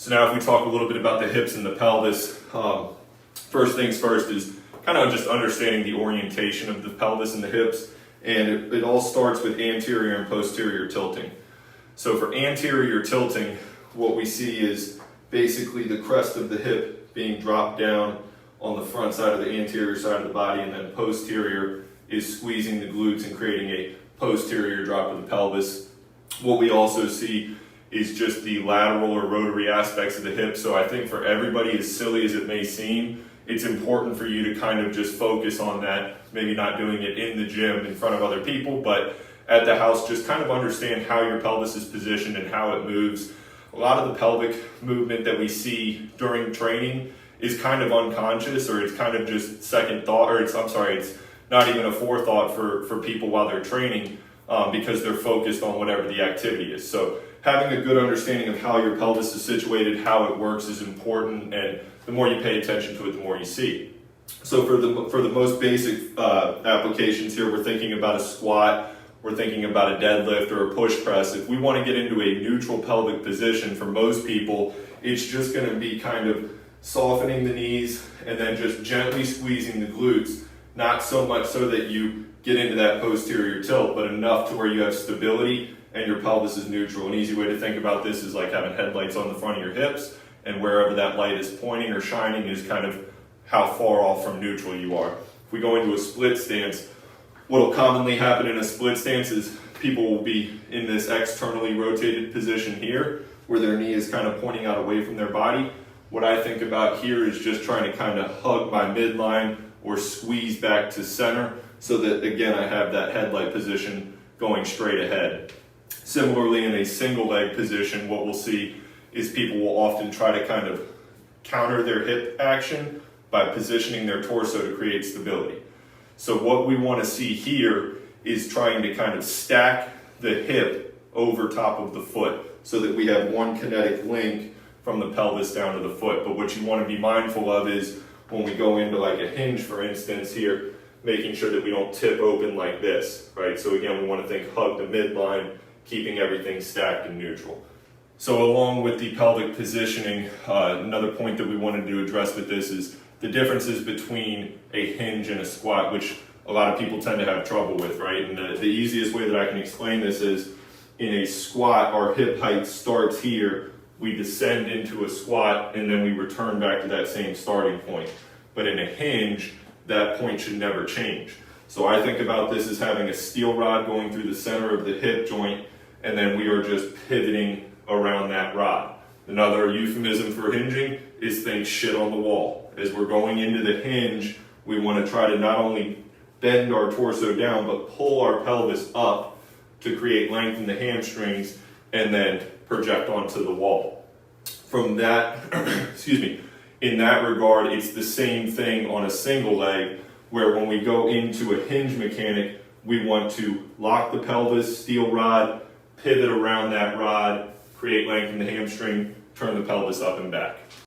So now if we talk a little bit about the hips and the pelvis, first things first is kind of just understanding the orientation of the pelvis and the hips. And it all starts with anterior and posterior tilting. So for anterior tilting, what we see is basically the crest of the hip being dropped down on the front side of the anterior side of the body, and then posterior is squeezing the glutes and creating a posterior drop of the pelvis. What we also see is just the lateral or rotary aspects of the hip. So I think for everybody, as silly as it may seem, it's important for you to kind of just focus on that, maybe not doing it in the gym in front of other people, but at the house, just kind of understand how your pelvis is positioned and how it moves. A lot of the pelvic movement that we see during training is kind of unconscious, or it's kind of just second thought, or it's not even a forethought for people while they're training, because they're focused on whatever the activity is. So having a good understanding of how your pelvis is situated, how it works is important, and the more you pay attention to it, the more you see. So for the most basic applications here, we're thinking about a squat, we're thinking about a deadlift or a push press. If we want to get into a neutral pelvic position, for most people, it's just going to be kind of softening the knees and then just gently squeezing the glutes, not so much so that you get into that posterior tilt, but enough to where you have stability and your pelvis is neutral. An easy way to think about this is like having headlights on the front of your hips, and wherever that light is pointing or shining is kind of how far off from neutral you are. If we go into a split stance, what will commonly happen in a split stance is people will be in this externally rotated position here, where their knee is kind of pointing out away from their body. What I think about here is just trying to kind of hug my midline or squeeze back to center, so that, again, I have that headlight position going straight ahead. Similarly, in a single leg position, what we'll see is people will often try to kind of counter their hip action by positioning their torso to create stability. So what we want to see here is trying to kind of stack the hip over top of the foot so that we have one kinetic link from the pelvis down to the foot. But what you want to be mindful of is when we go into like a hinge, for instance, here, making sure that we don't tip open like this, right? So again, we want to think hug the midline, keeping everything stacked and neutral. So along with the pelvic positioning, another point that we wanted to address with this is the differences between a hinge and a squat, which a lot of people tend to have trouble with, right? And the easiest way that I can explain this is in a squat, our hip height starts here, we descend into a squat, and then we return back to that same starting point. But in a hinge, that point should never change. So I think about this as having a steel rod going through the center of the hip joint, and then we are just pivoting around that rod. Another euphemism for hinging is think shit on the wall. As we're going into the hinge, we want to try to not only bend our torso down, but pull our pelvis up to create length in the hamstrings and then project onto the wall. From that, in that regard, it's the same thing on a single leg, where when we go into a hinge mechanic, we want to lock the pelvis, steel rod, pivot around that rod, create length in the hamstring, turn the pelvis up and back.